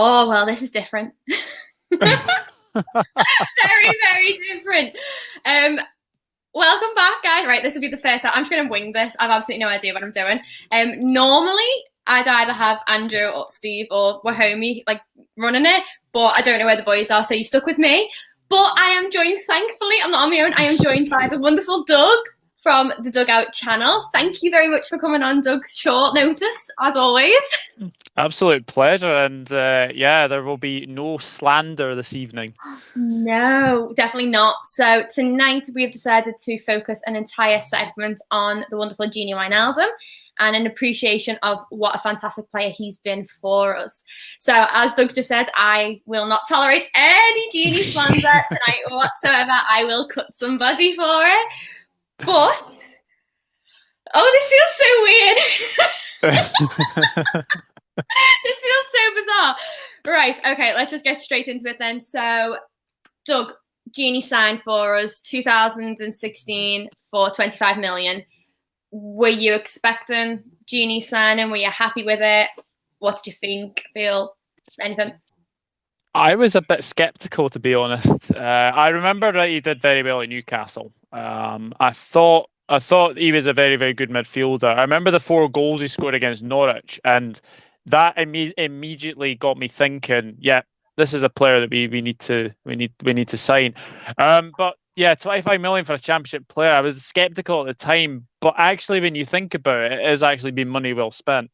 Oh, well, this is different. Very, very different. Welcome back, guys. Right, this will be the first time. I'm just going to wing this. I've absolutely no idea what I'm doing. Normally, I'd either have Andrew or Steve or Wahomie like running it, but I don't know where the boys are, so you stuck with me. But I am joined, thankfully, I'm not on my own. I am joined by the wonderful Doug from the Dugout channel. Thank you very much for coming on, Doug. Short notice, as always. Absolute pleasure, and there will be no slander this evening. No, definitely not. So tonight we have decided to focus an entire segment on the wonderful Gini Wijnaldum and an appreciation of what a fantastic player he's been for us. So as Doug just said, I will not tolerate any Gini slander tonight whatsoever. I will cut somebody for it. But, this feels so weird. This feels so bizarre. Right, okay, let's just get straight into it then. So, Doug, Gini signed for us 2016 for 25 million. Were you expecting Gini signing? Were you happy with it? What did you think, feel, anything? I was a bit sceptical, to be honest. I remember that he did very well at Newcastle. I thought he was a very, very good midfielder. I remember the 4 goals he scored against Norwich, and that immediately got me thinking, yeah, this is a player that we need to sign. But yeah, 25 million for a championship player. I was skeptical at the time, but actually, when you think about it, it has actually been money well spent.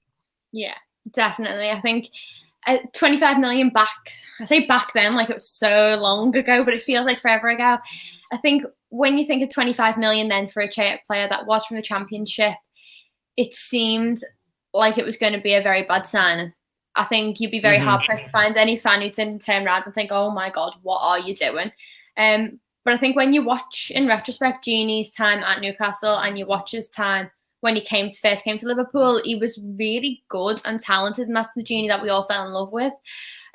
Yeah, definitely. I think 25 million back. I say back then, like it was so long ago, but it feels like forever ago. I think when you think of 25 million then for a player that was from the Championship, it seemed like it was going to be a very bad signing. I think you'd be very hard pressed to find any fan who didn't turn around and think, "Oh my God, what are you doing?" But I think when you watch in retrospect Gini's time at Newcastle and you watch his time when he first came to Liverpool, he was really good and talented, and that's the Gini that we all fell in love with.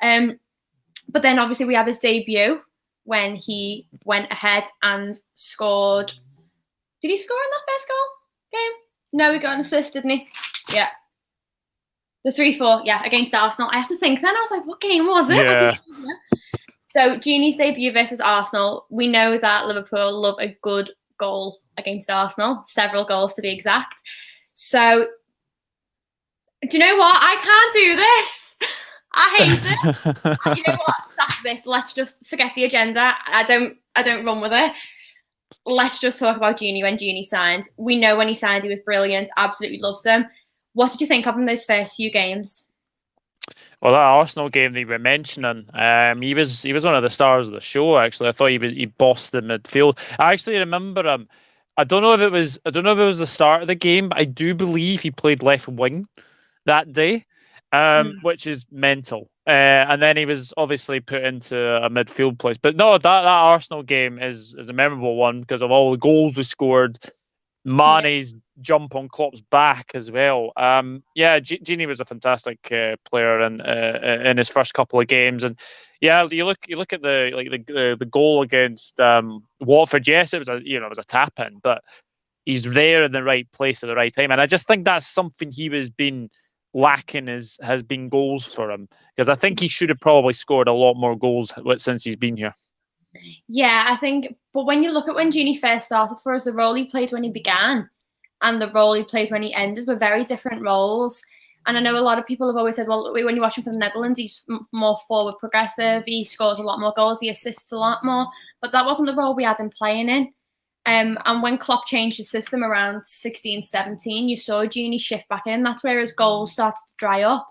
But then obviously we have his debut when he went ahead and scored. Did he score in that first goal game? No, he got an assist, didn't he? Yeah. The 3-4, yeah, against Arsenal. I have to think then. I was like, what game was it? Yeah. So Gini's debut versus Arsenal. We know that Liverpool love a good goal against Arsenal, several goals to be exact. So, do you know what? I can't do this. I hate it. You know what? Stop this. Let's just forget the agenda. I don't run with it. Let's just talk about Gini when Gini signed. We know when he signed, he was brilliant. Absolutely loved him. What did you think of him those first few games? Well, that Arsenal game that you were mentioning, he was one of the stars of the show. Actually, I thought he bossed the midfield. I actually remember him. I don't know if it was the start of the game, but I do believe he played left wing that day, which is mental. And then he was obviously put into a midfield place. But no, that Arsenal game is a memorable one because of all the goals we scored. Mane's jump on Klopp's back as well. Gini was a fantastic player in his first couple of games, and yeah, you look at the goal against Watford. Yes, it was a tap in, but he's there in the right place at the right time, and I just think that's something he was been lacking has been goals for him, because I think he should have probably scored a lot more goals since he's been here. Yeah, I think, but when you look at when Gini first started for us, the role he played when he began and the role he played when he ended were very different roles. And I know a lot of people have always said, well, when you watch him for the Netherlands, he's more forward progressive, he scores a lot more goals, he assists a lot more, but that wasn't the role we had him playing in. And when Klopp changed the system around 16, 17, you saw Gini shift back in. That's where his goals started to dry up.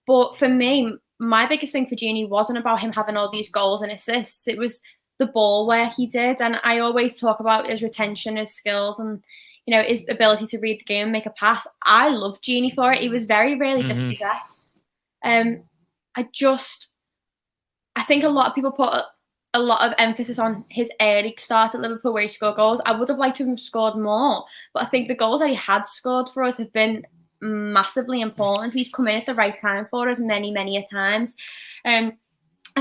But for me, my biggest thing for Gini wasn't about him having all these goals and assists. It was the ball where he did. And I always talk about his retention, his skills, and his ability to read the game and make a pass. I love Gini for it. He was very rarely dispossessed. I think a lot of people put a lot of emphasis on his early start at Liverpool where he scored goals. I would have liked to have scored more, but I think the goals that he had scored for us have been massively important. He's come in at the right time for us many, many a times. I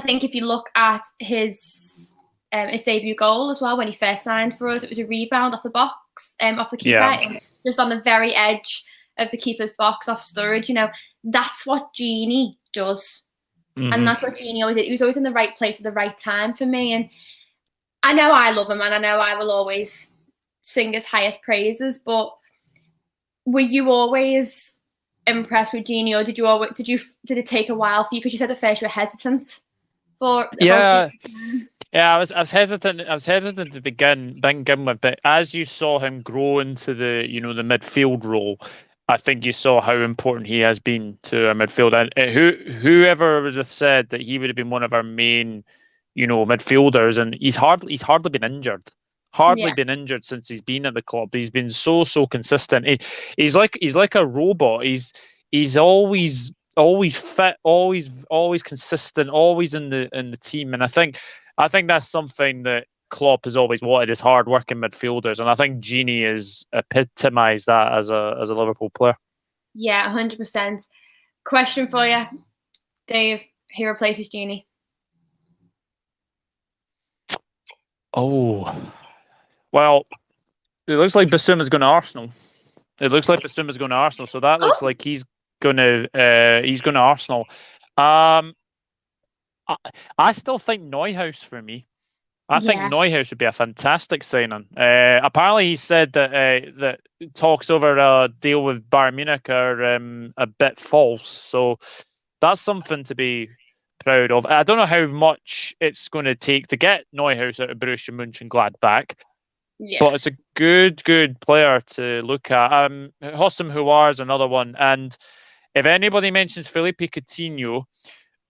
think if you look at his debut goal as well, when he first signed for us, it was a rebound off the box, off the keeper, just on the very edge of the keeper's box off Sturridge. That's what Gini does. And that's what Gini always did. He was always in the right place at the right time for me. And I know I love him, and I know I will always sing his highest praises. But were you always impressed with Gini, or did it take a while for you? Because you said at first you were hesitant about Gini. Yeah, I was hesitant. I was hesitant to begin with, but as you saw him grow into the the midfield role, I think you saw how important he has been to our midfield. And whoever would have said that he would have been one of our main, midfielders, and he's hardly been injured. Hardly Yeah. been injured since he's been at the club. He's been so consistent. He's like a robot. He's always fit, always consistent, always in the team. And I think that's something that Klopp has always wanted, is hard-working midfielders, and I think Gini has epitomised that as a Liverpool player. Yeah, 100%. Question for you, Dave: who replaces Gini? Oh, well, it looks like Bissouma's going to Arsenal. So that looks like he's going to Arsenal. I still think Neuhaus for me. I think Neuhaus would be a fantastic signing. Apparently, he said that talks over a deal with Bayern Munich are a bit false. So that's something to be proud of. I don't know how much it's going to take to get Neuhaus out of Borussia Mönchengladbach, but it's a good player to look at. Hossam Houar is another one. And if anybody mentions Philippe Coutinho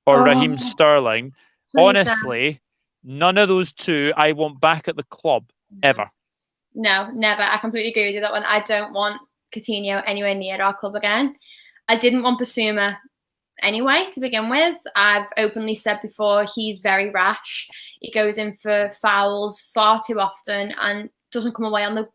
or Raheem Sterling, honestly, none of those two I want back at the club ever. No, never. I completely agree with you that one. I don't want Coutinho anywhere near our club again. I didn't want Bissouma anyway to begin with. I've openly said before, he's very rash. He goes in for fouls far too often and doesn't come away on the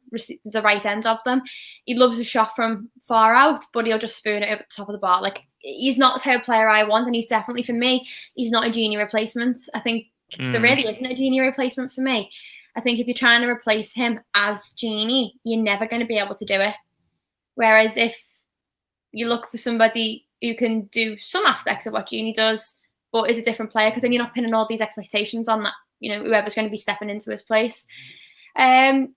right end of them. He loves a shot from far out, but he'll just spoon it over the top of the bar. Like, he's not the type of player I want, and he's definitely, for me, he's not a Gini replacement. I think there really isn't a Gini replacement for me. I think if you're trying to replace him as Gini, you're never going to be able to do it. Whereas if you look for somebody who can do some aspects of what Gini does, but is a different player, because then you're not pinning all these expectations on that, whoever's going to be stepping into his place. I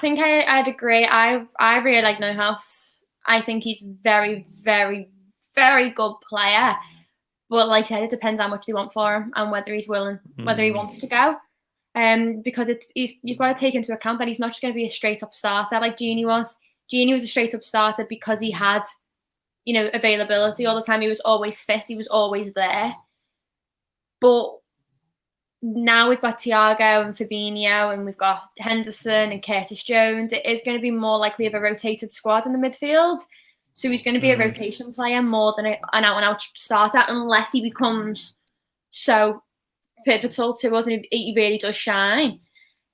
think I'd agree. I really like Neuhaus. I think he's very, very, very good player. But like I said, it depends how much they want for him and whether he's willing, whether he wants to go. Because you've got to take into account that he's not just going to be a straight up starter like Gini was. Gini was a straight up starter because he had, availability all the time. He was always fit. He was always there. But now we've got Thiago and Fabinho, and we've got Henderson and Curtis Jones. It is going to be more likely of a rotated squad in the midfield. So he's going to be a rotation player more than an out-and-out starter, unless he becomes so pivotal to us and he really does shine.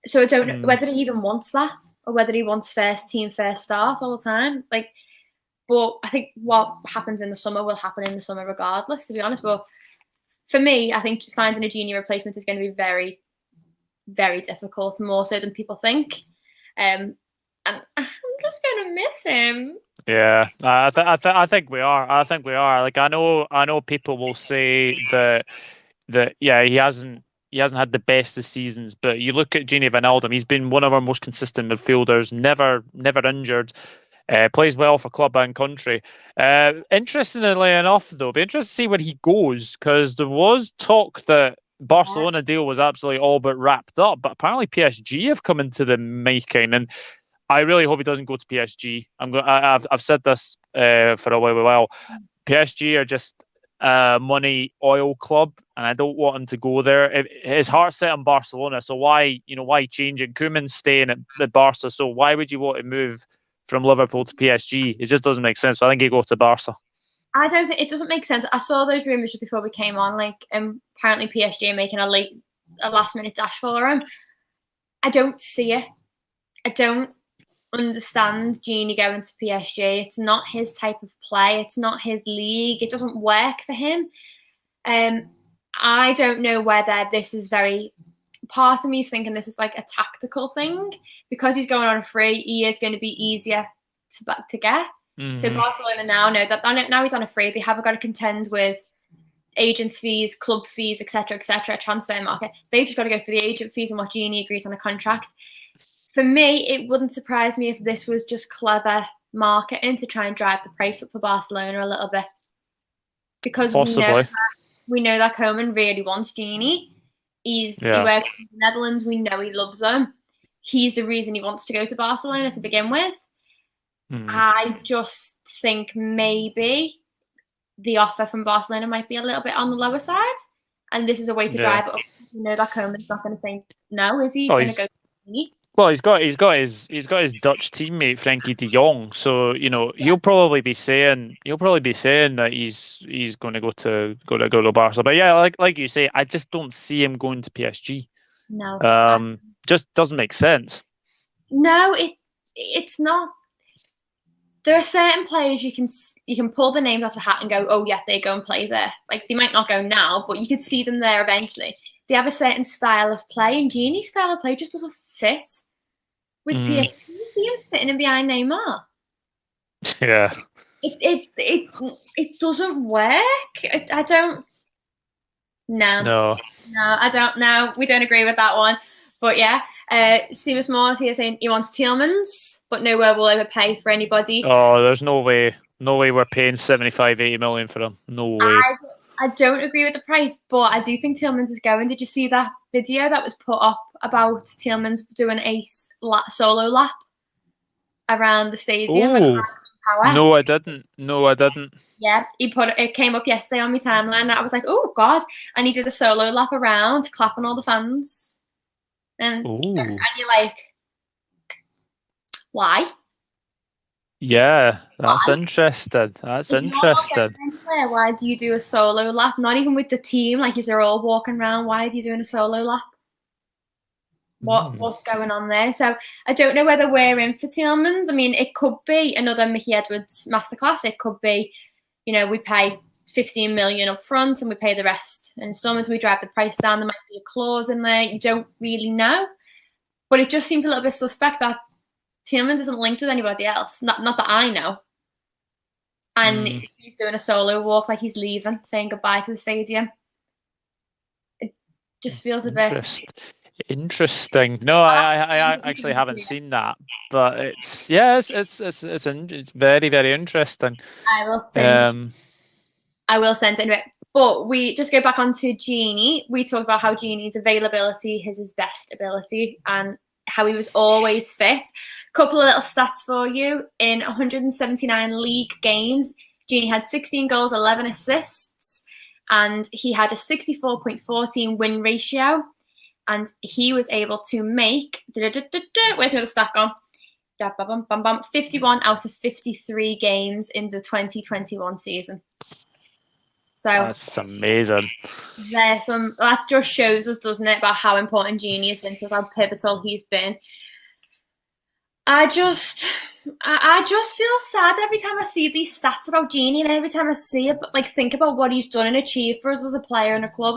So I don't know whether he even wants that, or whether he wants first team, first start all the time. But I think what happens in the summer will happen in the summer regardless, to be honest. But for me, I think finding a Gini replacement is going to be very, very difficult, more so than people think. And I'm just going to miss him. Yeah, I think we are. I think we are. Like, I know people will say that yeah, he hasn't had the best of seasons, but you look at Gini Wijnaldum, he's been one of our most consistent midfielders, never injured. Plays well for club and country. Interestingly enough, though, be interested to see where he goes, because there was talk that Barcelona deal was absolutely all but wrapped up, but apparently PSG have come into the making, and I really hope he doesn't go to PSG. I've said this for a while. PSG are just a money oil club, and I don't want him to go there. His heart's set on Barcelona, so why change it? Koeman's staying at Barca, so why would you want to move from Liverpool to PSG? It just doesn't make sense. So I think he go to Barca. I don't think it doesn't make sense. I saw those rumours just before we came on. Apparently PSG are making a last minute dash for him. I don't see it. I don't understand Gini going to PSG. It's not his type of play. It's not his league. It doesn't work for him. I don't know whether this is part of me is thinking this is like a tactical thing, because he's going on a free. He is going to be easier to get. So Barcelona now know that now he's on a free. They haven't got to contend with agents' fees, club fees, etc., transfer market. They've just got to go for the agent fees and what Gini agrees on a contract. For me, it wouldn't surprise me if this was just clever marketing to try and drive the price up for Barcelona a little bit, because Possibly. we know that Koeman really wants Gini. He works in the Netherlands. We know he loves him. He's the reason he wants to go to Barcelona to begin with. I just think maybe the offer from Barcelona might be a little bit on the lower side, and this is a way to drive it up. You know that Koeman's not going to say no, is he? He's going to go to Gini. Well, he's got his Dutch teammate Frankie de Jong, so he'll probably be saying that he's going to go to Barca. But yeah, like you say, I just don't see him going to PSG. No, just doesn't make sense. No, it's not. There are certain players you can pull the names out of a hat and go, oh yeah, they go and play there. Like they might not go now, but you could see them there eventually. They have a certain style of play, and Gini's style of play just doesn't fit with PSG. You see him sitting in behind Neymar. Yeah. It doesn't work. I don't. No, I don't know. We don't agree with that one. But yeah, Seamus Moore's here saying he wants Tielemans, but nowhere will ever pay for anybody. Oh, there's no way we're paying 75-80 million for him. No way. I don't agree with the price, but I do think Tielemans is going. Did you see that video that was put up about Tielemans doing a solo lap around the stadium? Ooh. No, I didn't. Yeah, it came up yesterday on my timeline. And I was like, oh God. And he did a solo lap around, clapping all the fans. And you're like, why? Yeah, that's interesting. That's interesting. Why do you do a solo lap? Not even with the team, like if they're all walking around. Why are you doing a solo lap? What's going on there? So I don't know whether we're in for Tielemans. I mean, it could be another Mickey Edwards masterclass. It could be, we pay 15 million up front and we pay the rest in installments. We drive the price down. There might be a clause in there. You don't really know. But it just seems a little bit suspect that Tielemans isn't linked with anybody else. Not that I know. And he's doing a solo walk, like he's leaving, saying goodbye to the stadium. It just feels a bit interesting. No, I actually haven't seen that, but it's very, very interesting. I will send it anyway. But we just go back onto Gini. We talked about how Gini's availability is his best ability and how he was always fit. Couple of little stats for you. In 179 league games, Gini had 16 goals, 11 assists, and he had a 64.14 win ratio. And he was able to make, where's the stat gone? 51 out of 53 games in the 2021 season. So that's amazing. That just shows us, doesn't it, about how important Gini has been, how pivotal he's been. I just feel sad every time I see these stats about Gini, and every time I see it, think about what he's done and achieved for us as a player in a club.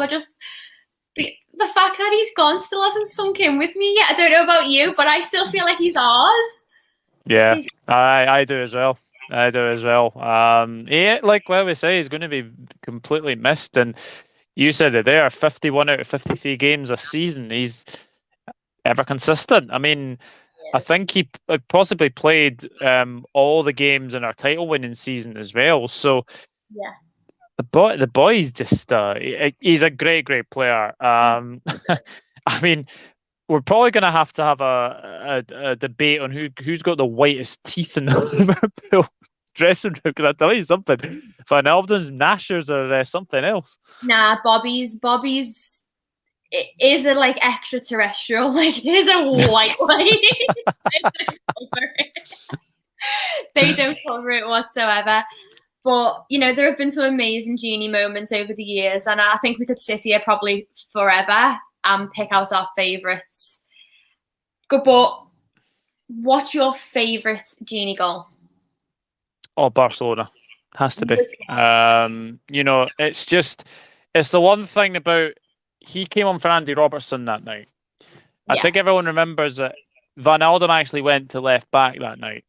The fact that he's gone still hasn't sunk in with me yet. I don't know about you, but I still feel like he's ours. Yeah, I do as well. Like what we say, he's going to be completely missed. And you said it there, 51 out of 53 games a season. He's ever consistent. I mean, I think he possibly played all the games in our title-winning season as well. So yeah. The boy's just he's a great player. I mean, we're probably going to have a debate on who's got the whitest teeth in the Liverpool dressing room. Because I tell you something, Wijnaldum's gnashers are something else. Nah, Bobby's is a extraterrestrial. He's a white They don't cover it whatsoever. But, there have been some amazing Gini moments over the years, and I think we could sit here probably forever and pick out our favourites. But what's your favourite Gini goal? Oh, Barcelona. Has to be. It's the one thing about, he came on for Andy Robertson that night. I think everyone remembers that Wijnaldum actually went to left back that night.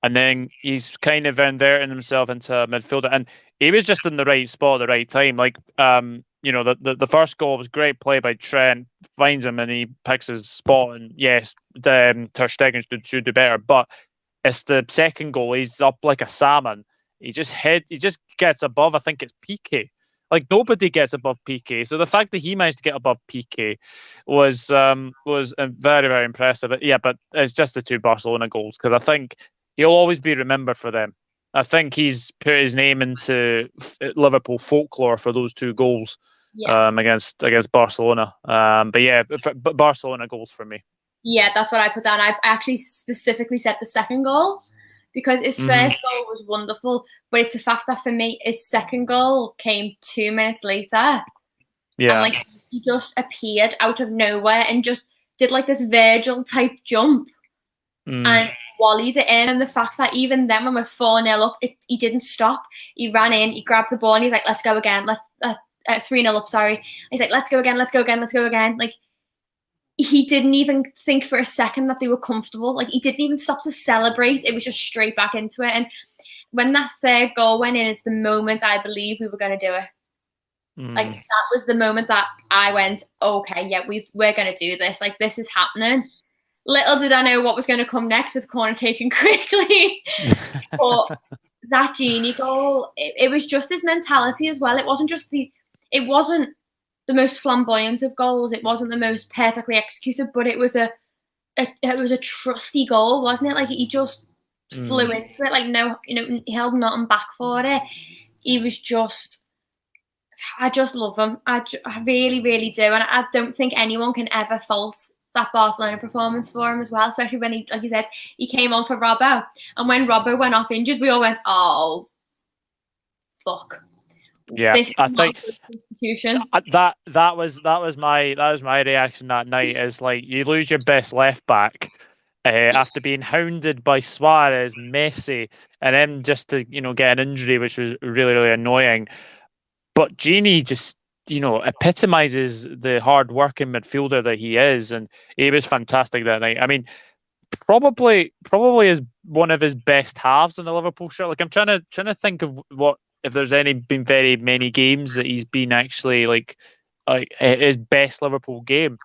and then he's kind of inverting himself into a midfielder, and he was just in the right spot at the right time. Like, the first goal was great play by Trent, finds him and he picks his spot, and yes, Ter Stegen should do better, but it's the second goal. He's up like a salmon. He just gets above. I think it's PK. Like nobody gets above PK. So the fact that he managed to get above PK was very, very impressive. Yeah, but it's just the two Barcelona goals because I think he'll always be remembered for them. I think he's put his name into Liverpool folklore for those two goals against Barcelona. But yeah, Barcelona goals for me. Yeah, that's what I put down. I actually specifically said the second goal because his first goal was wonderful, but it's a fact that for me, his second goal came 2 minutes later. Yeah. And he just appeared out of nowhere and just did like this Virgil type jump and volleyed it in. And the fact that even then when we're 4-0 up, he didn't stop. He ran in, he grabbed the ball and he's like, let's go again. 3-0 up, sorry. He's like, let's go again. Like, he didn't even think for a second that they were comfortable. Like, he didn't even stop to celebrate. It was just straight back into it. And when that third goal went in, it's the moment I believe we were going to do it. Like, that was the moment that I went, okay, yeah, we're going to do this. Like, this is happening. Little did I know what was going to come next with corner taken quickly. But that Gini goal, it was just his mentality as well. It wasn't the most flamboyant of goals. It wasn't the most perfectly executed, but it was a trusty goal, wasn't it? Like, he just flew into it. Like, no, he held nothing back for it. He was just, I just love him. I really, really do. And I don't think anyone can ever fault that Barcelona performance for him as well, especially when he, like you said, he came on for Robbo. And when Robbo went off injured, we all went, oh, fuck. Yeah, I think that was my reaction that night. Is like, you lose your best left back after being hounded by Suarez, Messi, and then just to get an injury, which was really, really annoying. But Gini just epitomizes the hard-working midfielder that he is, and he was fantastic that night. I mean, probably is one of his best halves in the Liverpool shirt. Like, I'm trying to think of if there's been very many games that he's been actually like his best Liverpool game,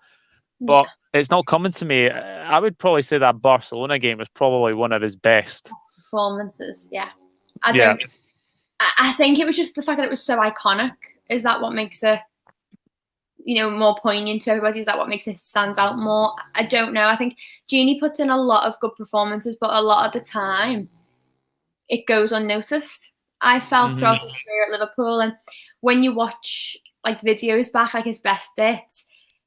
but it's not coming to me. I would probably say that Barcelona game was probably one of his best performances. Yeah, I think it was just the fact that it was so iconic. Is that what makes it, more poignant to everybody? Is that what makes it stand out more? I don't know. I think Gini puts in a lot of good performances, but a lot of the time it goes unnoticed. I felt throughout his career at Liverpool, and when you watch like videos back, like his best bits,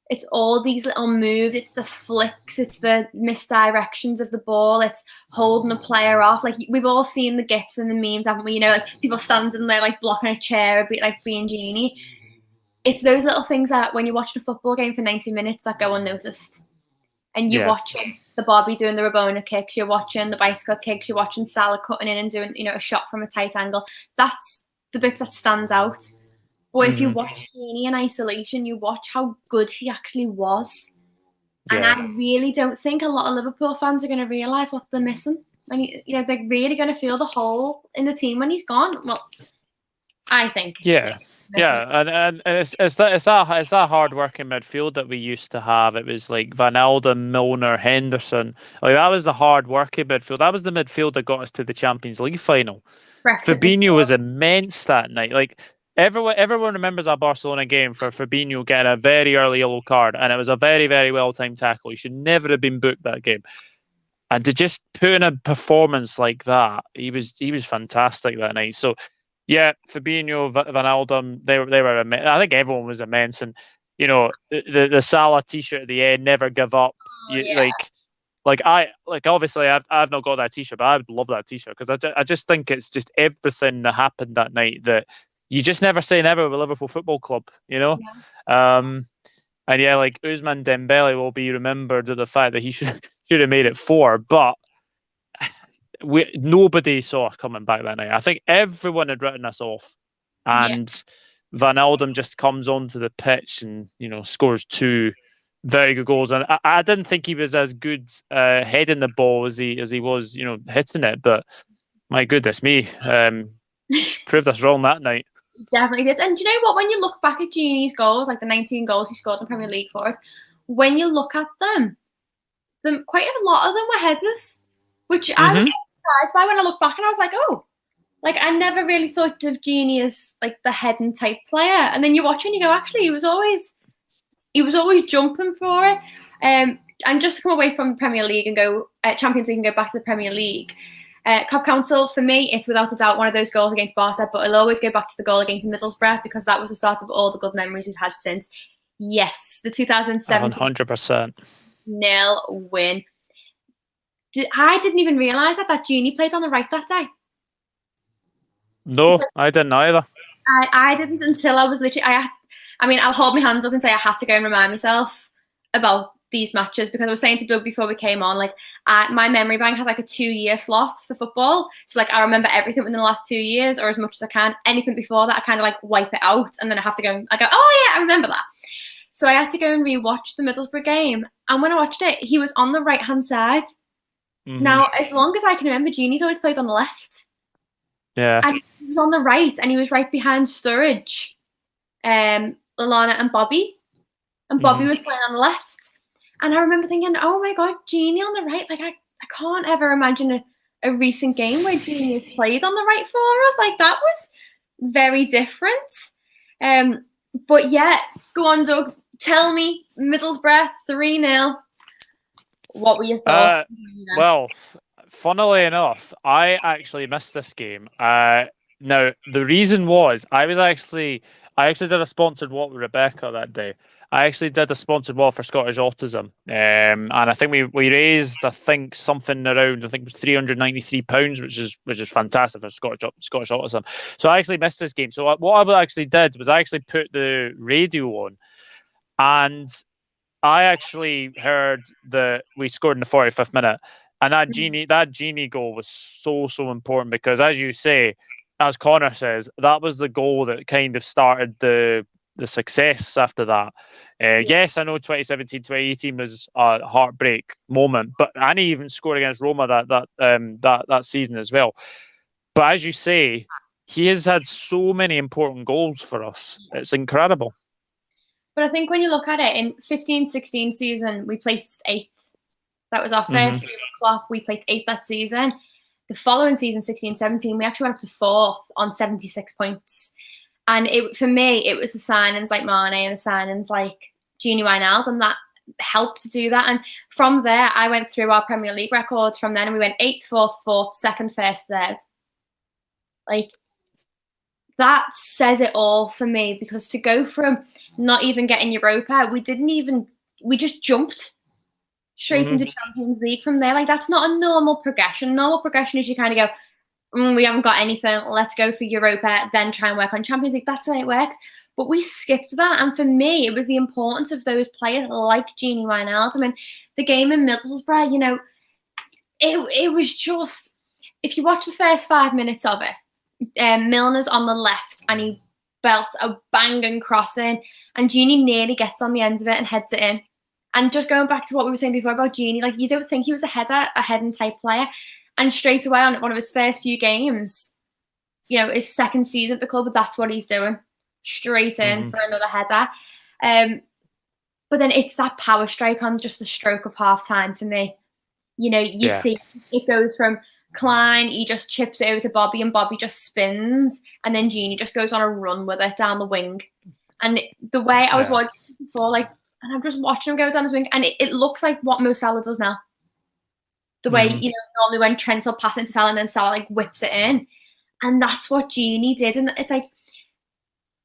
it's all these little moves. It's the flicks. It's the misdirections of the ball. It's holding a player off. Like, we've all seen the gifs and the memes, haven't we? Like, people standing there like blocking a chair, a bit like being Gini. It's those little things that when you're watching a football game for 90 minutes that go unnoticed. And you're watching the Bobby doing the Rabona kicks, you're watching the bicycle kicks, you're watching Salah cutting in and doing, a shot from a tight angle. That's the bits that stands out. But if you watch Gini in isolation, you watch how good he actually was. And I really don't think a lot of Liverpool fans are going to realise what they're missing. And they're really going to feel the hole in the team when he's gone. Well, I think. Yeah, and it's that hard working midfield that we used to have. It was like Wijnaldum, Milner, Henderson. Like, that was the hard working midfield. That was the midfield that got us to the Champions League final. Fabinho was immense that night. Like, everyone remembers that Barcelona game for Fabinho getting a very early yellow card, and it was a very, very well timed tackle. He should never have been booked that game. And to just put in a performance like that, he was fantastic that night. So yeah, Fabinho, Wijnaldum, they were immense. I think everyone was immense, and the Salah t-shirt at the end, never give up. Obviously I've not got that t-shirt, but I would love that t-shirt because I just think it's just everything that happened that night that you just never say never with Liverpool Football Club, And like Ousmane Dembele will be remembered for the fact that he should have made it 4, but nobody saw us coming back that night. I think everyone had written us off, and Wijnaldum just comes onto the pitch and scores 2 very good goals, and I didn't think he was as good heading the ball as he was, hitting it. But my goodness me, proved us wrong that night. Definitely did. And do you know what? When you look back at Gini's goals, like the 19 goals he scored in the Premier League for us, when you look at them quite a lot of them were headers, which I was surprised by when I look back, and I was like, oh, like I never really thought of Gini as like the heading type player. And then you watch and you go, actually, he was always jumping for it. And just to come away from the Premier League and go Champions League and go back to the Premier League. Cup Council, for me, it's without a doubt one of those goals against Barca, but I'll always go back to the goal against Middlesbrough because that was the start of all the good memories we've had since. Yes, the 2017 100% nil win. I didn't even realise that Gini played on the right that day. No, I didn't either. I didn't until I was literally. I'll hold my hands up and say I had to go and remind myself about these matches because I was saying to Doug before we came on, like my memory bank has like a 2-year slot for football. So like I remember everything within the last 2 years or as much as I can. Anything before that, I kind of like wipe it out and then I have to go. I go, oh yeah, I remember that. So I had to go and rewatch the Middlesbrough game, and when I watched it, he was on the right hand side. Mm-hmm. Now, as long as I can remember, Gini's always played on the left. Yeah, and he was on the right, and he was right behind Sturridge, Lallana, and Bobby, and Bobby was playing on the left. And I remember thinking, oh my God, Gini on the right. Like, I can't ever imagine a recent game where Gini has played on the right for us. Like, that was very different. But yeah, go on, Doug. Tell me, Middlesbrough 3-0. What were your thoughts? Well, funnily enough, I actually missed this game. Now, the reason was I actually did a sponsored walk with Rebecca that day. I actually did a sponsored walk for Scottish Autism, and I think we raised something around it was £393, which is fantastic for Scottish Autism. So I actually missed this game. So what I actually did was I actually put the radio on, and I actually heard that we scored in the 45th minute, and that Gini goal was so important because, as you say, as Connor says, that was the goal that kind of started the success after that. Yes, I know 2017, 2018 was a heartbreak moment, but and he even scored against Roma that season as well. But as you say, he has had so many important goals for us. It's incredible. But I think when you look at it, in 15-16 season, we placed 8th. That was our first year with Klopp. We placed 8th that season. The following season, 16-17, we actually went up to 4th on 76 points. And for me, it was the signings like Mane and the signings like Gini Wijnaldum that helped to do that. And from there, I went through our Premier League records from then, and we went 8th, 4th, 4th, 2nd, 1st, 3rd. Like, that says it all for me, because to go from not even getting Europa, we just jumped straight into Champions League from there. Like, that's not a normal progression. Normal progression is you kind of go, we haven't got anything, let's go for Europa, then try and work on Champions League. That's the way it works. But we skipped that. And for me, it was the importance of those players like Gini Wijnaldum. And the game in Middlesbrough, it was just, if you watch the first 5 minutes of it, Milner's on the left and he belts a banging crossing, and Gini nearly gets on the end of it and heads it in. And just going back to what we were saying before about Gini, like, you don't think he was a heading type player. And straight away on one of his first few games, his second season at the club, that's what he's doing. Straight in for another header. But then it's that power strike on just the stroke of half time for me. You see it goes from Klein, he just chips it over to Bobby, and Bobby just spins, and then Gini just goes on a run with it down the wing. And the way I was watching before, and I'm just watching him go down his wing, and it looks like what Mo Salah does now. The way, normally when Trent will pass into Salah and then Salah whips it in. And that's what Gini did. And it's like,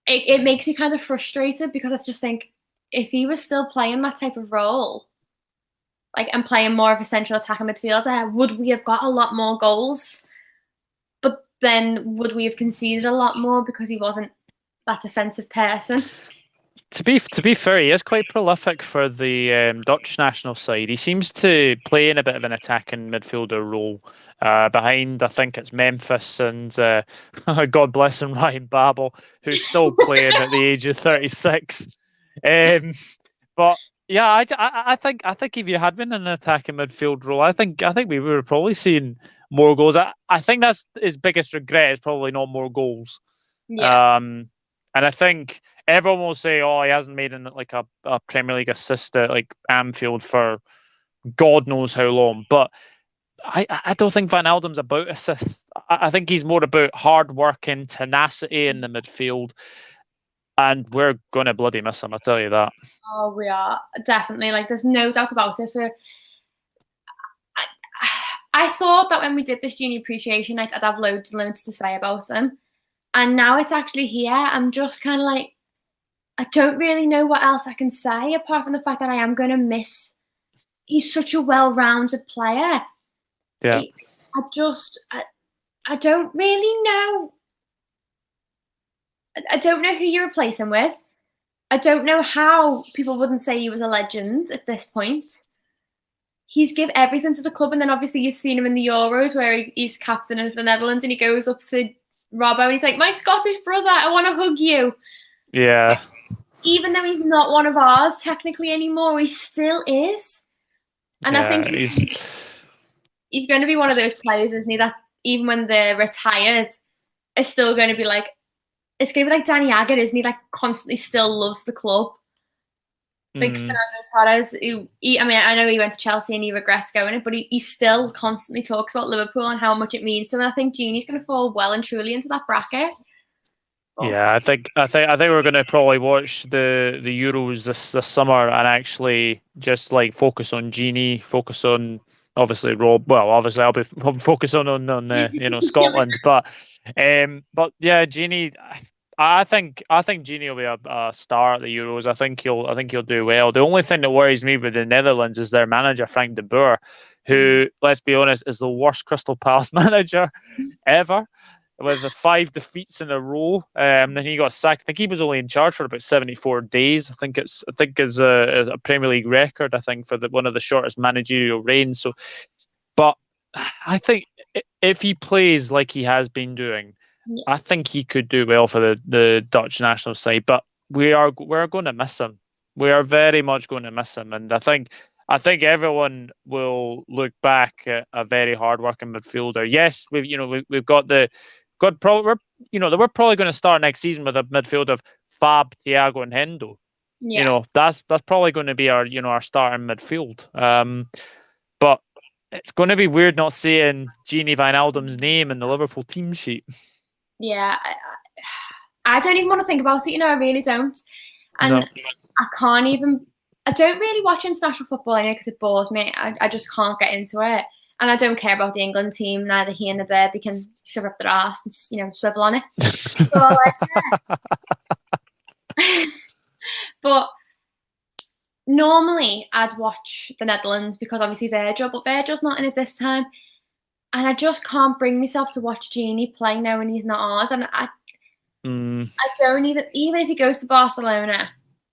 it makes me kind of frustrated, because I just think if he was still playing that type of role, and playing more of a central attacking midfielder, would we have got a lot more goals? But then would we have conceded a lot more because he wasn't that defensive person? To be fair, he is quite prolific for the Dutch national side. He seems to play in a bit of an attacking midfielder role behind, I think it's Memphis and God bless him, Ryan Babel, who's still playing at the age of 36. But Yeah, I think if you had been in an attacking midfield role, I think we were probably seeing more goals. I think that's his biggest regret is probably not more goals. Yeah. Um, and I think everyone will say, "Oh, he hasn't made like a Premier League assist at like Anfield for God knows how long." But I don't think Wijnaldum's about assists. I think he's more about hard work and tenacity in the midfield, and we're gonna bloody miss him. I tell you that. Oh, we are definitely, like, there's no doubt about it. I, I thought that when we did this Junior Appreciation Night, I'd have loads and loads to say about him, and now it's actually here. I'm just kind of like, I don't really know what else I can say apart from the fact that I am going to miss. He's such a well-rounded player. Yeah. I don't really know. I don't know who you replace him with. I don't know how people wouldn't say he was a legend at this point. He's give everything to the club, and then obviously you've seen him in the Euros where he's captain of the Netherlands, and he goes up to Robbo and he's like, "My Scottish brother, I want to hug you." Yeah. Even though he's not one of ours technically anymore, he still is. And I think Yeah. He's he's going to be one of those players, isn't he? That even when they're retired, is still going to be like, it's going to be like Danny Agger, isn't he? Like constantly still loves the club. Like mm, Fernando Torres, I mean, I know he went to Chelsea and he regrets going it, but he still constantly talks about Liverpool and how much it means to him. And I think Gini's going to fall well and truly into that bracket. Oh. yeah. I think we're going to probably watch the Euros this summer and actually just like focus on Gini, focus on obviously Rob. Well, obviously I'll be focus on Scotland, but yeah, Gini. I think Gini will be a star at the Euros. I think he'll do well. The only thing that worries me with the Netherlands is their manager Frank de Boer, who, let's be honest, is the worst Crystal Palace manager ever, with the 5 defeats in a row. Then he got sacked. I think he was only in charge for about 74 days. I think is a Premier League record. I think for one of the shortest managerial reigns. So, but I think if he plays like he has been doing, Yeah. I think he could do well for the Dutch national side. But we're going to miss him. We are very much going to miss him, and I think everyone will look back at a very hard-working midfielder. Yes, we've got probably we're probably going to start next season with a midfield of Fab, Thiago, and Hendo. Yeah. That's probably going to be our starting midfield. But it's going to be weird not seeing Gini Wijnaldum's name in the Liverpool team sheet. Yeah. I don't even want to think about it, I really don't. And No. I can't even, I don't really watch international football anyway because it bores me. I just can't get into it. And I don't care about the England team, neither here nor there. They can shove up their arse and, swivel on it. So, but normally I'd watch the Netherlands because obviously but Virgil's not in it this time. And I just can't bring myself to watch Gini play now when he's not ours. And I don't even if he goes to Barcelona.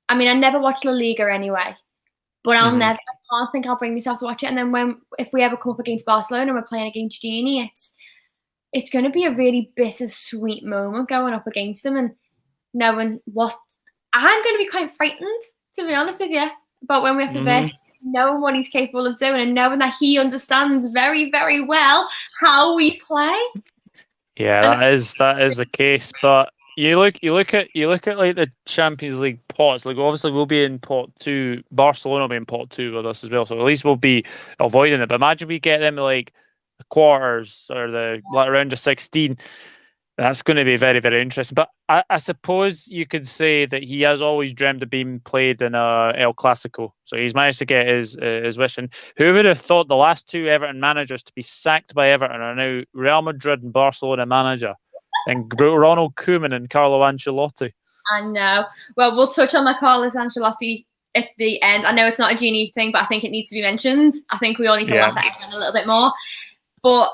I mean, I never watched La Liga anyway, but I can't think I'll bring myself to watch it. And then if we ever come up against Barcelona and we're playing against Gini, it's going to be a really bittersweet moment going up against him and knowing what I'm going to be quite frightened, to be honest with you, about when we have to verse, knowing what he's capable of doing and knowing that he understands very, very well how we play. Yeah, that is the case. But you look at like the Champions League pots. Like obviously we'll be in pot two. Barcelona will be in pot two with us as well. So at least we'll be avoiding it. But imagine we get them like the quarters or the like round of 16. That's going to be very, very interesting. But I suppose you could say that he has always dreamed of being played in a El Clasico. So he's managed to get his wish. And who would have thought the last two Everton managers to be sacked by Everton are now Real Madrid and Barcelona manager, and Ronald Koeman and Carlo Ancelotti. I know. Well, we'll touch on the Carlos Ancelotti at the end. I know it's not a Gini thing, but I think it needs to be mentioned. I think we all need to laugh at him a little bit more. But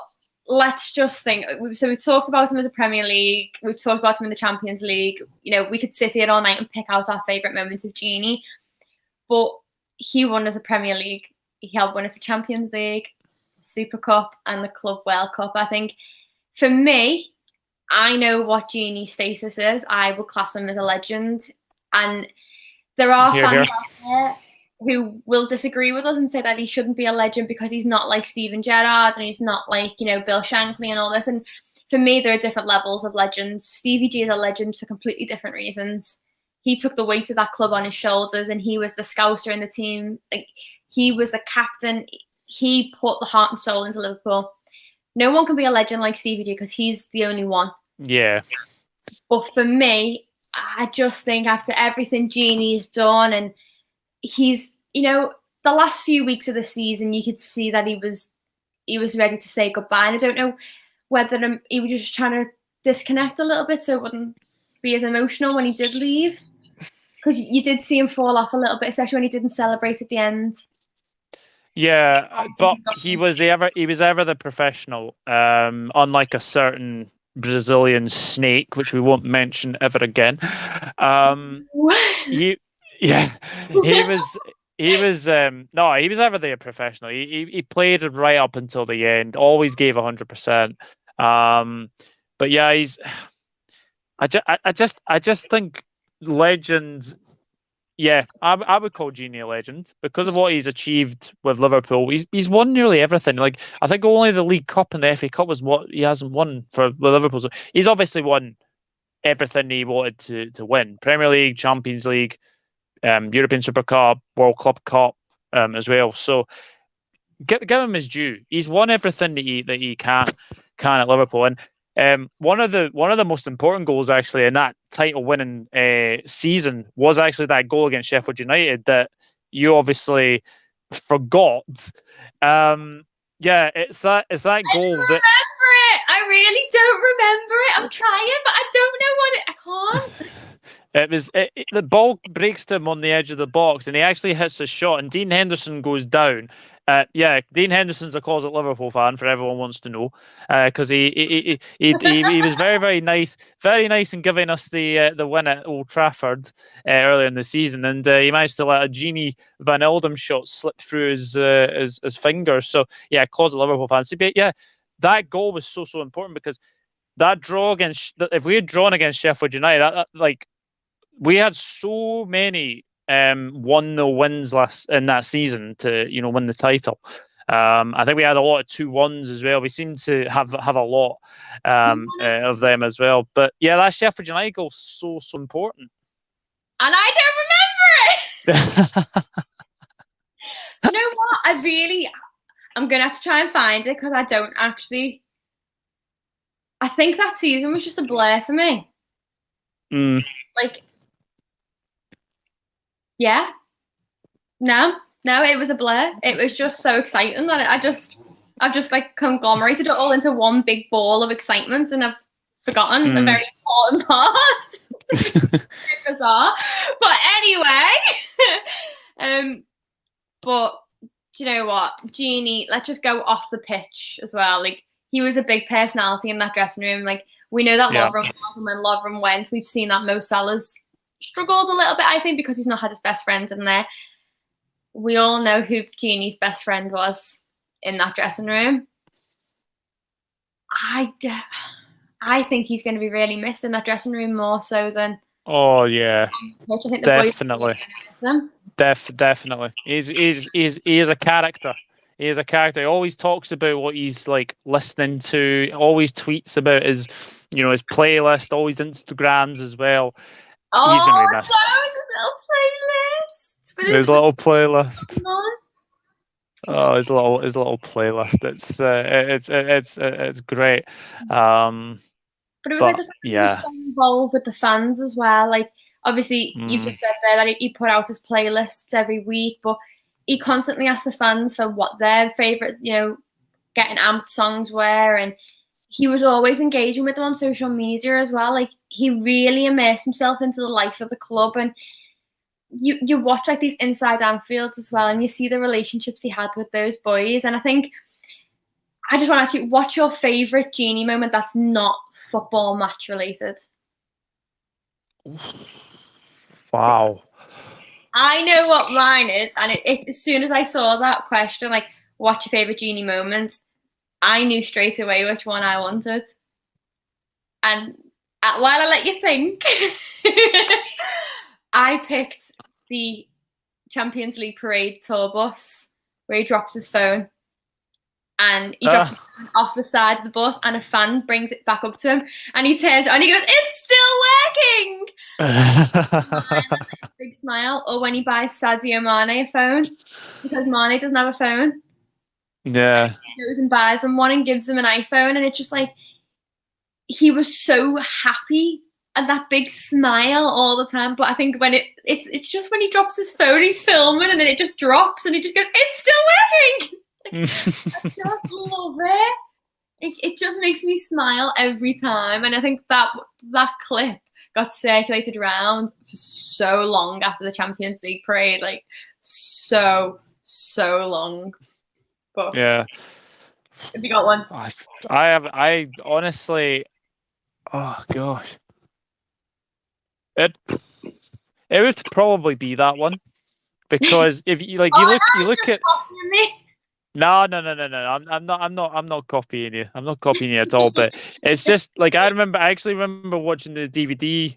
let's just think. So we've talked about him as a Premier League. We've talked about him in the Champions League. We could sit here all night and pick out our favourite moments of Gini. But he won as a Premier League. He helped win as a Champions League, Super Cup, and the Club World Cup. I think for me, I know what Gini's status is. I would class him as a legend. And there are fans out there who will disagree with us and say that he shouldn't be a legend because he's not like Steven Gerrard and he's not like, Bill Shankly and all this. And for me, there are different levels of legends. Stevie G is a legend for completely different reasons. He took the weight of that club on his shoulders, and he was the scouser in the team. Like, he was the captain. He put the heart and soul into Liverpool. No one can be a legend like Stevie G because he's the only one. Yeah. But for me, I just think after everything Gini's done, and he's, the last few weeks of the season, you could see that he was ready to say goodbye. And I don't know whether he was just trying to disconnect a little bit so it wouldn't be as emotional when he did leave. Because you did see him fall off a little bit, especially when he didn't celebrate at the end. Yeah, but he was ever the professional. Unlike a certain Brazilian snake, which we won't mention ever again. He was ever the professional. He played right up until the end. Always gave 100%. But yeah, I just think legends. Yeah, I would call Gini a legend because of what he's achieved with Liverpool. He's won nearly everything. Like, I think only the League Cup and the FA Cup was what he hasn't won with Liverpool. So he's obviously won everything he wanted to win: Premier League, Champions League, European Super Cup, World Club Cup, as well. So give him his due. He's won everything that he can at Liverpool. And one of the most important goals actually in that title winning season was actually that goal against Sheffield United that you obviously forgot. Yeah, it's that goal that. I really don't remember it. I'm trying, but I don't know what I can't. It was the ball breaks to him on the edge of the box, and he actually hits a shot, and Dean Henderson goes down. Yeah, Dean Henderson's a closet Liverpool fan, for everyone wants to know, because he was very, very nice in giving us the win at Old Trafford earlier in the season, and he managed to let a Gini Wijnaldum shot slip through his fingers. So yeah, closet Liverpool fans. But yeah, that goal was so important because that draw if we had drawn against Sheffield United, we had so many 1-0 wins in that season to win the title. I think we had a lot of 2-1s as well. We seem to have a lot of them as well. But yeah, that Sheffield United goal is so important. And I don't remember it. You know what? I'm going to have to try and find it because I don't actually. I think that season was just a blur for me. Like, yeah. No, it was a blur. It was just so exciting that I've just like conglomerated it all into one big ball of excitement, and I've forgotten a very important part. Bizarre. But anyway, but do you know what? Gini, let's just go off the pitch as well. Like, he was a big personality in that dressing room. Like, we know that Lovren was, and when Lovren went, we've seen that Mo Salah's struggled a little bit, I think, because he's not had his best friends in there. We all know who Gini's best friend was in that dressing room. I think he's going to be really missed in that dressing room, more so than. Oh yeah, I think definitely. Definitely. He is a character. He is a character. He always talks about what he's like listening to. Always tweets about his playlist. Always Instagrams as well. He's going to be missed. His little playlist. Oh, his little playlist. It's great. But it was like the fact that he was so involved with the fans as well. Like, obviously, you've just said there that he put out his playlists every week, but he constantly asked the fans for what their favourite, getting amped songs were, and he was always engaging with them on social media as well. Like, he really immersed himself into the life of the club, and you watch like these inside Anfields as well, and you see the relationships he had with those boys. And I think I just want to ask you, what's your favourite Gini moment that's not football match related? Wow. I know what mine is, and as soon as I saw that question, like, what's your favourite Gini moment, I knew straight away which one I wanted. And while I let you think, I picked the Champions League parade tour bus where he drops his phone. And he drops it off the side of the bus, and a fan brings it back up to him, and he turns it on and he goes, "It's still working!" Big smile. Or when he buys Sadio Mane a phone, because Mane doesn't have a phone. Yeah. He goes and buys him one and gives him an iPhone, and it's just like, he was so happy and that big smile all the time. But I think when it's just when he drops his phone, he's filming, and then it just drops, and he just goes, "It's still working!" I just love it. It just makes me smile every time. And I think that clip got circulated around for so long after the Champions League parade, like so long. But yeah, have you got one? I honestly, oh gosh, it would probably be that one, because if you like, you look at. No. I'm not copying you. I'm not copying you at all. But it's just like, I actually remember watching the DVD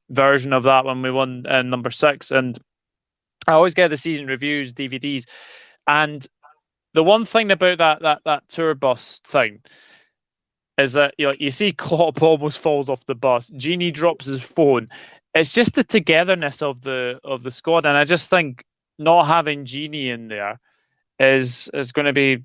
version of that when we won number 6, and I always get the season reviews DVDs. And the one thing about that tour bus thing is that you see Klopp almost falls off the bus. Gini drops his phone. It's just the togetherness of the squad, and I just think not having Gini in there is going to be.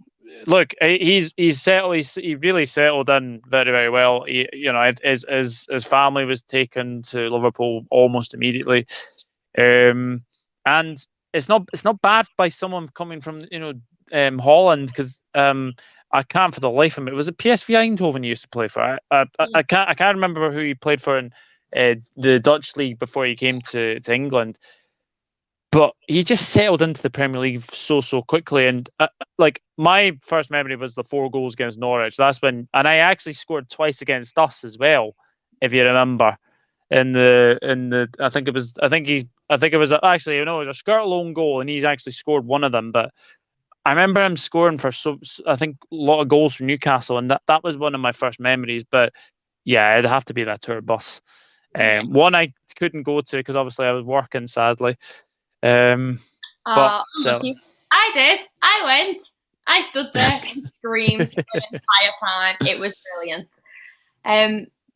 Look, he's settled. He really settled in very well. His family was taken to Liverpool almost immediately, and it's not bad by someone coming from Holland, because I can't for the life of me. Was it PSV Eindhoven he used to play for? I can't remember who he played for in the Dutch league before he came to England. But he just settled into the Premier League so quickly, and like, my first memory was the 4 goals against Norwich. That's when, and I actually scored twice against us as well, if you remember. I think it was actually, it was a skirt lone goal, and he's actually scored one of them. But I remember him scoring for I think a lot of goals for Newcastle, and that was one of my first memories. But yeah, it'd have to be that tour bus. One I couldn't go to because obviously I was working, sadly. But so I did. I went. I stood there and screamed the entire time. It was brilliant.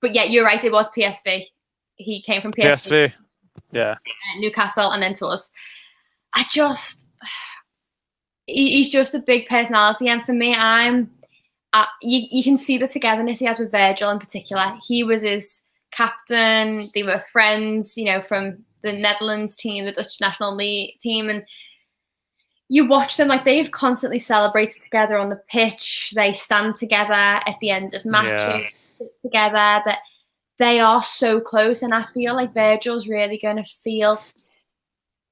But yeah, you're right. It was PSV. He came from PSV. Yeah. Newcastle, and then to us. He's just a big personality, and for me, you can see the togetherness he has with Virgil in particular. He was his captain. They were friends, from the Netherlands team, the Dutch national league team, and you watch them, like, they've constantly celebrated together on the pitch. They stand together at the end of matches together. That they are so close, and I feel like Virgil's really going to feel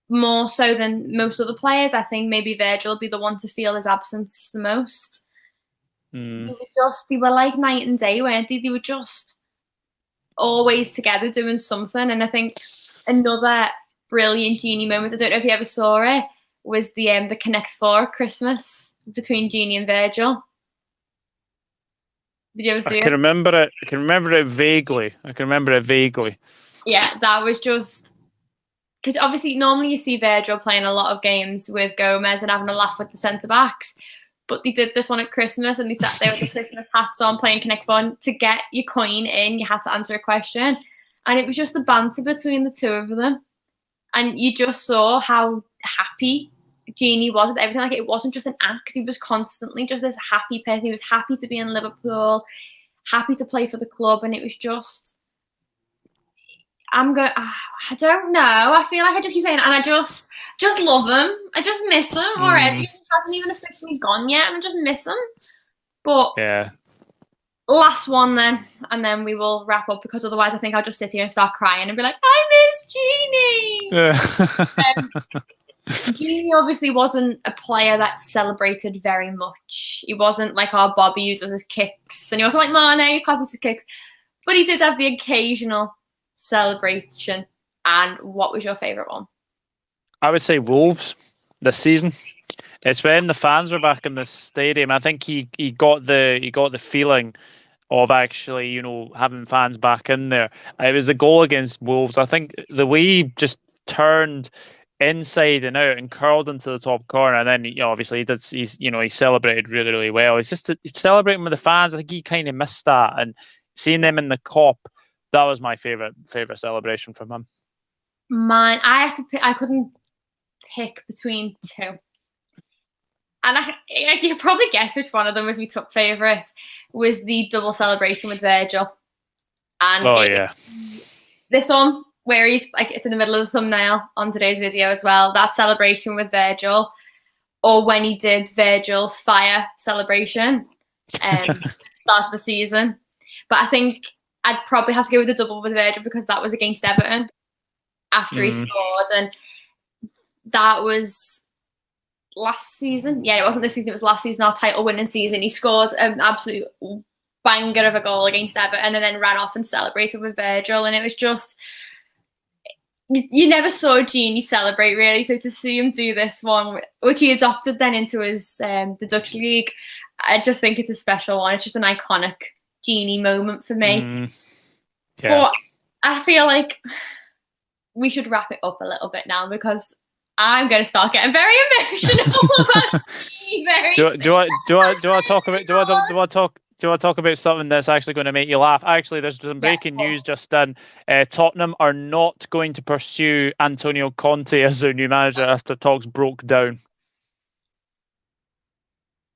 more so than most other players. I think maybe Virgil will be the one to feel his absence the most. They were like night and day, weren't they? They were just always together doing something. And I think another brilliant Gini moment, I don't know if you ever saw it, was the Connect 4 Christmas between Gini and Virgil. Did you ever see it? I can remember it vaguely. Yeah, that was just... Because obviously normally you see Virgil playing a lot of games with Gomez and having a laugh with the centre-backs. But they did this one at Christmas, and they sat there with the Christmas hats on playing Connect 4. To get your coin in, you had to answer a question. And it was just the banter between the two of them. And you just saw how happy Gini was with everything. Like, it wasn't just an act. He was constantly just this happy person. He was happy to be in Liverpool, happy to play for the club. And it was just... I don't know. I feel like I just keep saying it, and I just love him. I just miss him already. He hasn't even officially gone yet, and I just miss him. But yeah, last one then, and then we will wrap up, because otherwise I think I'll just sit here and start crying and be like, I miss Gini. Gini obviously wasn't a player that celebrated very much. He wasn't like our Bobby who does his kicks, and he wasn't like Mane who copies his kicks. But he did have the occasional celebration. And what was your favourite one? I would say Wolves this season. It's when the fans were back in the stadium. I think he got the feeling of actually, having fans back in there. It was the goal against Wolves. I think the way he just turned, inside and out and curled into the top corner. And then, obviously he celebrated really, really well. It's just he's celebrating with the fans. I think he kind of missed that, and seeing them in the Kop, that was my favorite celebration from him. Mine, I had to pick. I couldn't pick between two, and you probably guess which one of them was my top favorite. Was the double celebration with Virgil, and this one where he's like, it's in the middle of the thumbnail on today's video as well. That celebration with Virgil, or when he did Virgil's fire celebration, start of the season. But I think I'd probably have to go with the double with Virgil because that was against Everton after he scored, and that was last season. Yeah, it wasn't this season, it was last season, our title winning season. He scored an absolute banger of a goal against Everton and then ran off and celebrated with Virgil, and it was just, you never saw Gini celebrate really, so to see him do this one, which he adopted then into his the Dutch league, I just think it's a special one. It's just an iconic Gini moment for me. But I feel like we should wrap it up a little bit now because I'm going to start getting very emotional about Gini. Do I talk about something that's actually going to make you laugh? Actually, there's some breaking news just done. Tottenham are not going to pursue Antonio Conte as their new manager after talks broke down.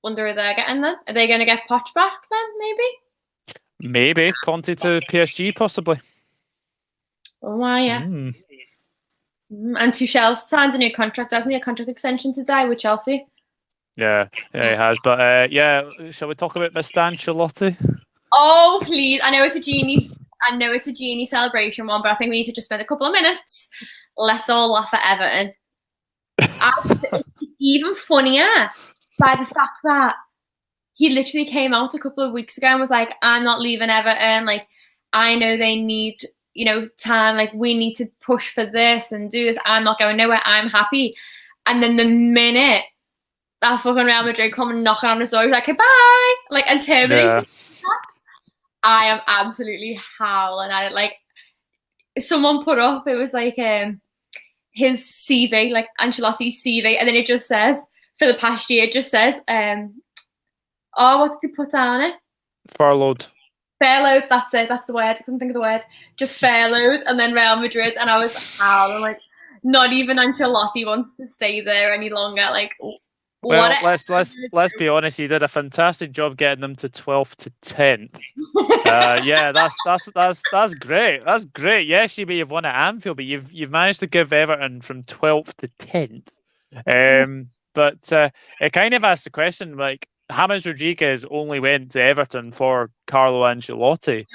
Wonder where they're getting then. Are they going to get Poch back then, Maybe. Conte to PSG, possibly. Oh, wow, yeah. And Tuchel's signed a new contract, hasn't he? A contract extension today with Chelsea. Yeah, he has. But shall we talk about Mr. Ancelotti? Oh, please. I know it's a Gini celebration one, but I think we need to just spend a couple of minutes. Let's all laugh at Everton. It's even funnier by the fact that he literally came out a couple of weeks ago and was like, I'm not leaving Everton. Like, I know they need, time. Like, we need to push for this and do this. I'm not going nowhere. I'm happy. And then the minute that fucking Real Madrid come and knocking on his door, he's like, goodbye. Like, and terminated. I am absolutely howling at it. Like, someone put up, it was like his CV, like Ancelotti's CV, and then it just says, for the past year, it just says, what did they put down it? Furloughed. Furloughed, that's it. That's the word. I couldn't think of the word. Just furloughed, and then Real Madrid, and I was howling. Like, not even Ancelotti wants to stay there any longer. Like, well, let's be honest. He did a fantastic job getting them to 12th to 10th. Yeah, that's great. That's great. Yes, you've won at Anfield, but you've managed to give Everton from 12th to 10th. But it kind of asks the question, like, James Rodriguez only went to Everton for Carlo Ancelotti.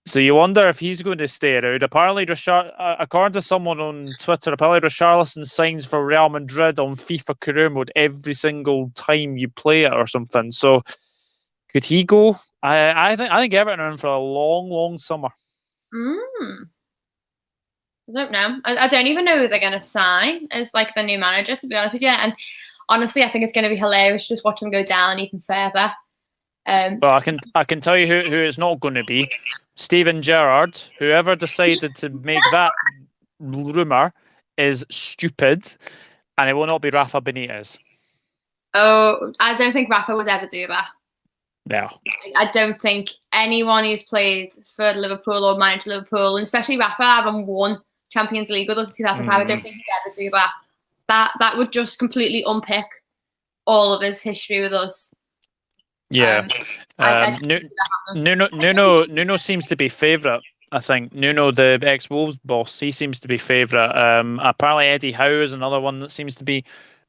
So you wonder if he's going to stay around. Apparently, according to someone on Twitter, apparently Richarlison signs for Real Madrid on FIFA career mode every single time you play it or something. So could he go? I think Everton are in for a long, long summer. I don't know. I don't even know who they're going to sign as like the new manager, to be honest with you. And honestly, I think it's going to be hilarious to just watch them go down even further. Well, I can tell you who it's not going to be. Steven Gerrard. Whoever decided to make that rumour is stupid, and it will not be Rafa Benitez. Oh, I don't think Rafa would ever do that. No. I don't think anyone who's played for Liverpool or managed Liverpool, and especially Rafa, having won Champions League with us in 2005, I don't think he'd ever do that. That would just completely unpick all of his history with us. Yeah. Nuno seems to be favourite. I think Nuno, the ex-Wolves boss, he seems to be favourite. Apparently Eddie Howe is another one that seems to be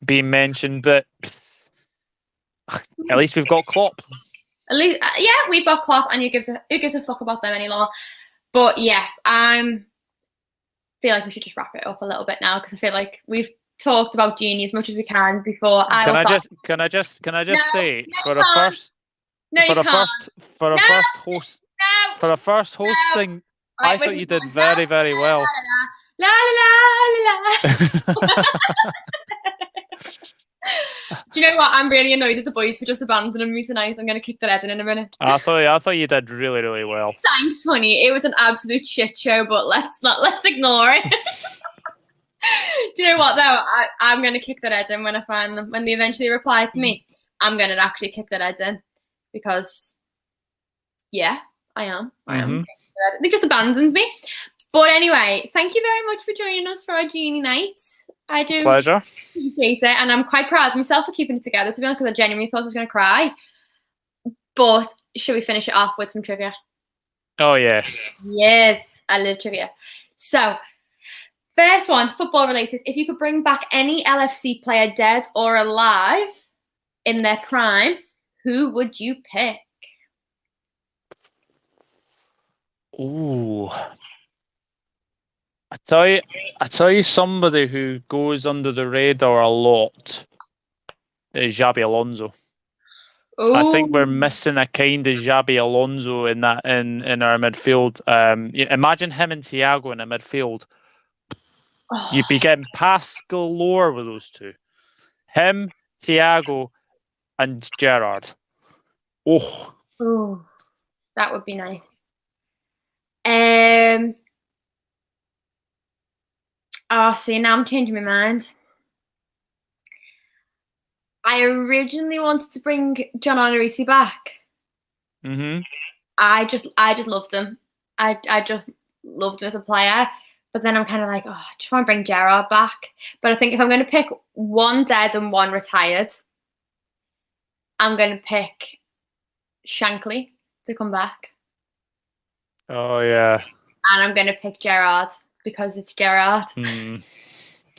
being mentioned, but at least we've got Klopp. At least, we've got Klopp, and who gives a fuck about them any longer? But yeah, I feel like we should just wrap it up a little bit now because I feel like we've talked about Gini as much as we can before. Can I just say for a first hosting, I thought you did very, very well. La la la la la. Do you know what? I'm really annoyed at the boys for just abandoning me tonight. I'm going to kick their head in a minute. I thought you did really, really well. Thanks, honey. It was an absolute shit show, but let's ignore it. Do you know what though? I'm going to kick their heads in when I find them. When they eventually reply to me, I'm going to actually kick their heads in because, yeah, I am. I am. Mm-hmm. They just abandoned me. But anyway, thank you very much for joining us for our Genie night. I do Pleasure. appreciate it, and I'm quite proud of myself for keeping it together. To be honest, because I genuinely thought I was going to cry. But should we finish it off with some trivia? Oh yes. Yes, I love trivia. So, first one, football related. If you could bring back any LFC player, dead or alive, in their prime, who would you pick? Ooh. I tell you somebody who goes under the radar a lot is Xabi Alonso. I think we're Oh, missing a kind of Xabi Alonso in that in our midfield. Imagine him and Thiago in a midfield. You'd be getting pass galore with those two. Him, Thiago, and Gerrard. Oh, oh, that would be nice. Oh, see, now I'm changing my mind. I originally wanted to bring John Onorisi back. mm-hmm. I just loved him. I just loved him as a player. But then I'm kind of like, oh, I just want to bring Gerrard back. But I think if I'm going to pick one dead and one retired, I'm going to pick Shankly to come back. Oh yeah. And I'm going to pick Gerrard because it's Gerrard. Yeah.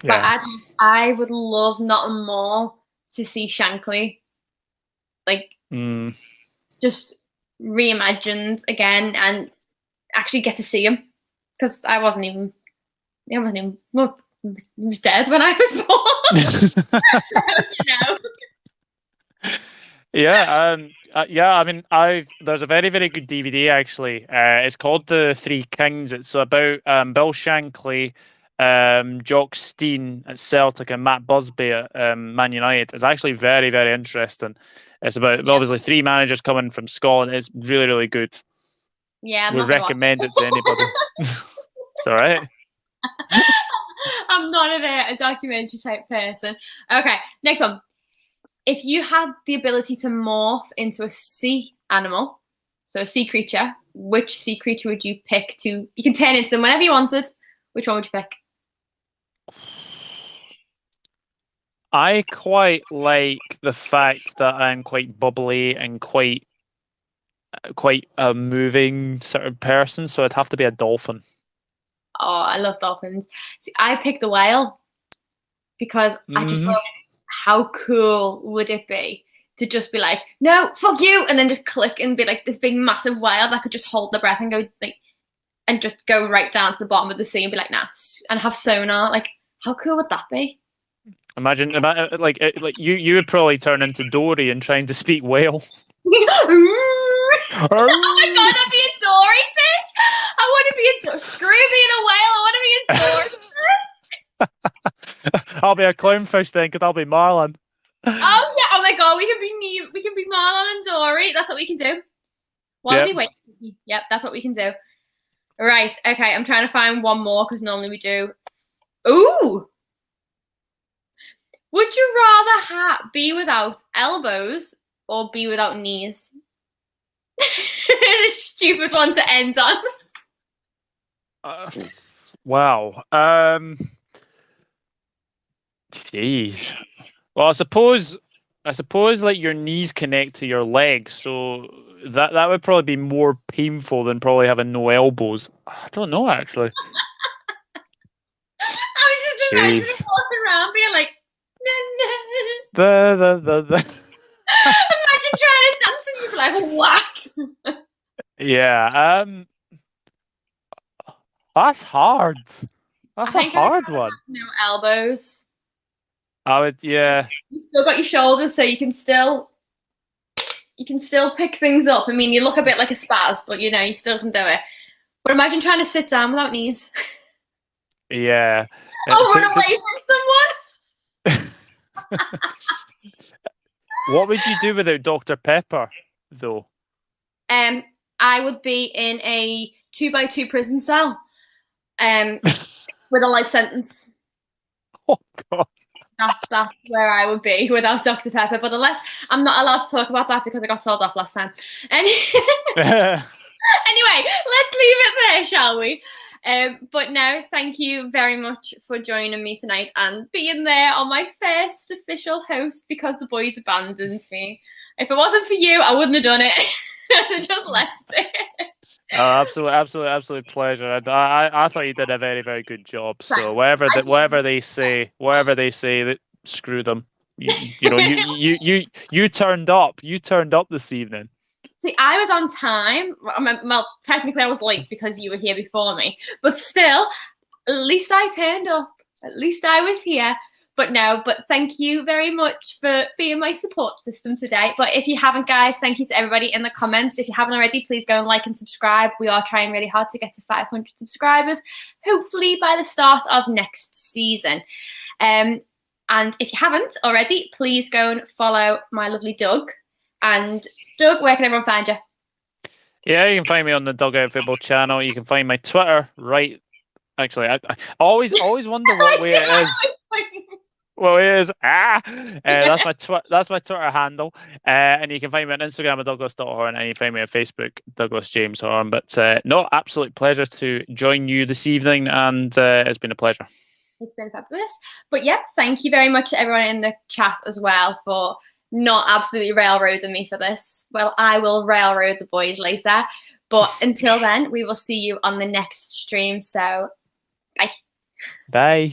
But I would love nothing more to see Shankly just reimagined again and actually get to see him, because he was dead when I was born. So, Yeah, I mean, there's a very, very good DVD actually. It's called The Three Kings. It's about Bill Shankly, Jock Stein at Celtic, and Matt Busby at Man United. It's actually very, very interesting. It's about obviously three managers coming from Scotland. It's really, really good. Yeah, We recommend it to anybody. It's all right. I'm not a documentary type person. Okay, next one. If you had the ability to morph into a sea animal, so a sea creature, which sea creature would you pick to? You can turn into them whenever you wanted. Which one would you pick? I quite like the fact that I'm quite bubbly and quite a moving sort of person, so it'd have to be a dolphin. Oh, I love dolphins. See, I picked the whale because I just love how cool would it be to just be like, no, fuck you, and then just click and be like this big massive whale that could just hold their breath and go like, and just go right down to the bottom of the sea and be like, nah, and have sonar. Like, how cool would that be? Imagine like you would probably turn into Dory and trying to speak whale. Oh my god, that'd be a Dory thing. I want to be a Screw being a whale. I want to be a Dory. I'll be a clownfish then, because I'll be Marlin. Oh yeah! Oh my god, we can be Marlon and Dory. That's what we can do. While we wait. Yep, that's what we can do. Right. Okay, I'm trying to find one more because normally we do. Ooh. Would you rather be without elbows or be without knees? Stupid one to end on. Wow. Jeez. Well, I suppose like your knees connect to your legs, so that would probably be more painful than probably having no elbows. I don't know actually. I'm just imagining walking around being like, Imagine trying to dance and you're like, whack. Yeah. That's hard. That's a hard one. No elbows. I would, yeah. You still got your shoulders, so you can still pick things up. I mean, you look a bit like a spaz, but you still can do it. But imagine trying to sit down without knees. Yeah. I'll run away from someone. What would you do without Dr. Pepper, though? I would be in a 2x2 prison cell, with a life sentence. That's where I would be without Dr. Pepper. But unless I'm not allowed to talk about that because I got told off last time. Anyway, let's leave it there, shall we? But now, thank you very much for joining me tonight and being there on my first official host because the boys abandoned me. If it wasn't for you, I wouldn't have done it. I just left it. Oh, absolute pleasure. I thought you did a very, very good job. So whatever they say, screw them. You turned up. You turned up this evening. See, I was on time. Well, technically I was late because you were here before me. But still, at least I turned up. At least I was here. But thank you very much for being my support system today. But if you haven't, guys, thank you to everybody in the comments. If you haven't already, please go and like and subscribe. We are trying really hard to get to 500 subscribers, hopefully by the start of next season. And if you haven't already, please go and follow my lovely Doug. And Doug, where can everyone find you? Yeah, you can find me on the Dugout Football channel. You can find my Twitter right. Actually, I always wonder what way it is. Well, it is. That's my Twitter handle, and you can find me on Instagram at Douglas.Horn, and you can find me on Facebook, Douglas James Horn. But absolute pleasure to join you this evening, and it's been a pleasure. It's been fabulous. But thank you very much to everyone in the chat as well for not absolutely railroading me for this. Well, I will railroad the boys later. But until then, we will see you on the next stream. So, bye. Bye.